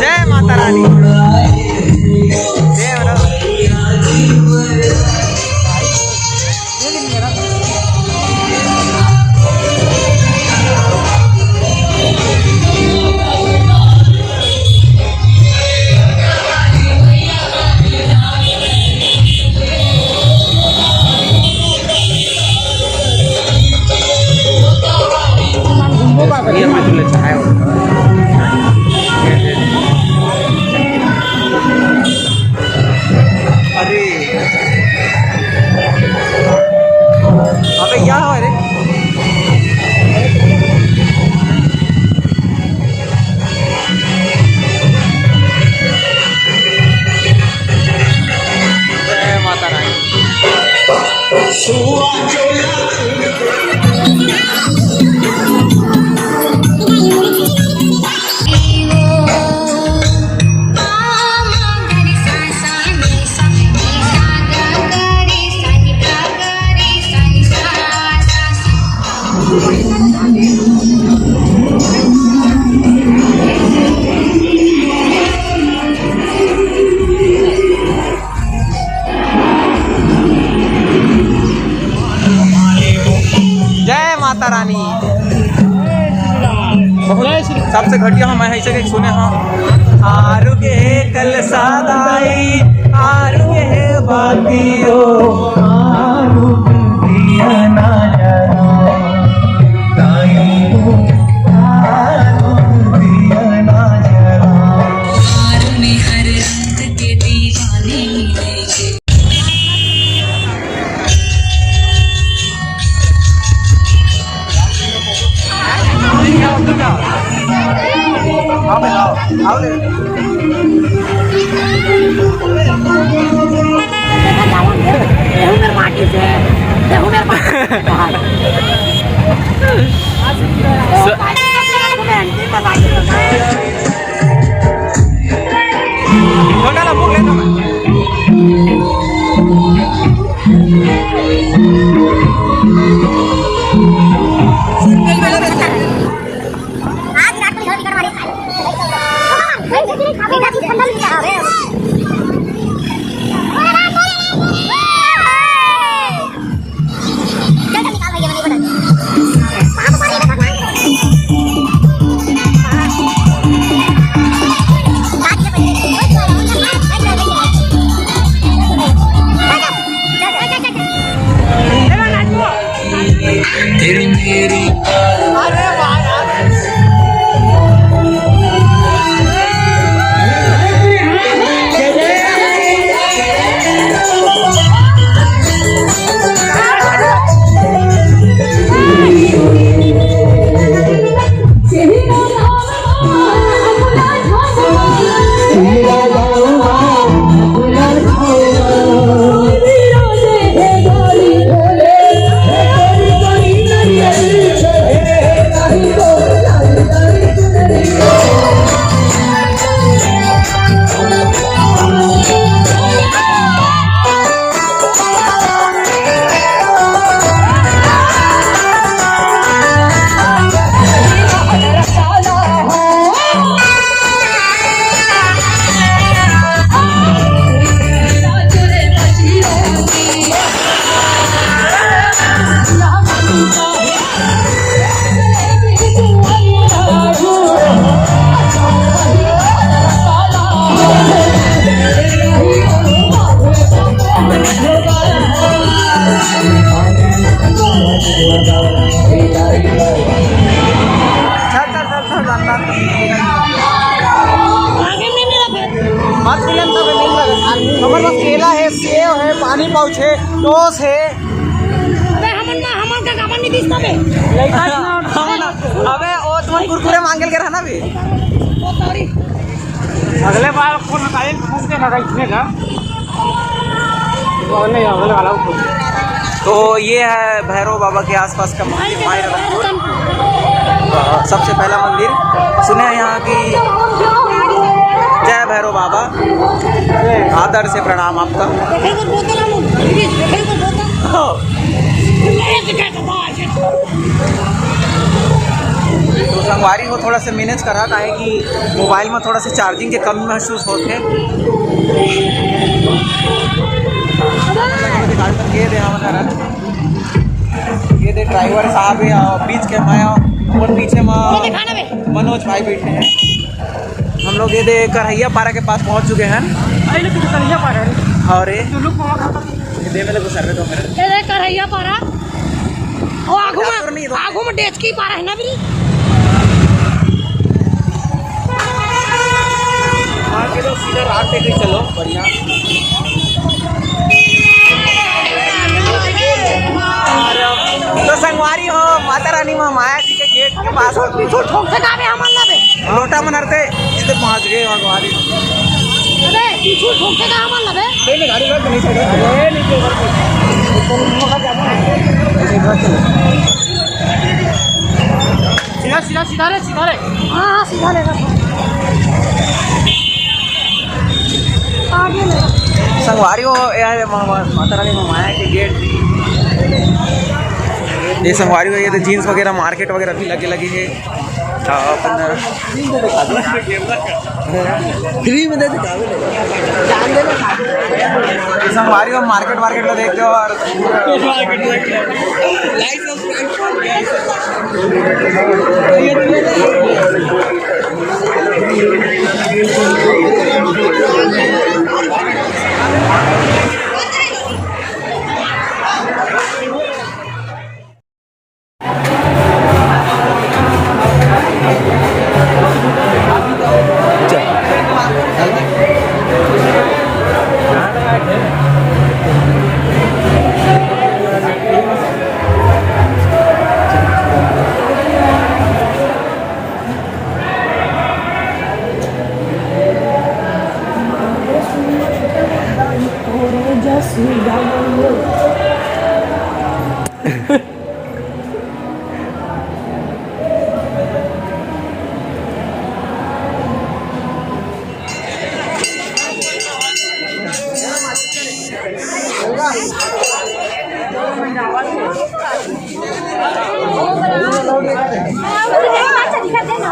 जय माता रानी। जय ये मजले चाहे अरे अबे क्या हो रे जय माता रानी। माता रानी सबसे घटिया हम ऐसे सुने हाँ आरुगे कल सादाई आरुगे बातियो आरुगे ना हमारे पास केला है, सेव है, पानी पाउच है, टोस है। अबे ओ तुम कुरकुरे मांगल के रहना भी अगले बार फोन पूछते ना इसमें का अगले वाला। तो ये है भैरव बाबा के आसपास का मंदिर मायरंगपुर। सबसे पहला मंदिर सुने यहाँ की। जय भैरव बाबा, आदर से प्रणाम आपका। तो संगवारी को थोड़ा सा मैनेज करा का है कि मोबाइल में थोड़ा सा चार्जिंग के कमी महसूस होते। ये दे ये दे ड्राइवर साहब है और बीच के मैं और पीछे में मनोज भाई बैठे हैं। हम लोग ये दे करहैया पारा के पास पहुंच चुके हैं। और ये दे मेरे को सर्वे दो मेरे ये करहैया पारा ओ आगू में डेच की पारा है ना भी वहाँ के लोग सीधे रात पे चलो बढ़िया। तो संगवारी हो माता रानी में माया जी के गेट के पास ठोक से काबे हमन लबे लोटा मनरते इधर पहुंच गए संगवारी। अरे पीछू ठोक से का हमन लबे नहीं गाड़ी रख नहीं साइड अरे नीचे सीधा रे हां सीधा ले आगे ले संगवारी हो यार माता रानी में माया के गेट। ये संगवारी हो ये तो जीन्स वगैरह मार्केट वगैरह भी लगे है। फ्री में दे संगवारी हो मार्केट लो देखते हो और दिखा दे ना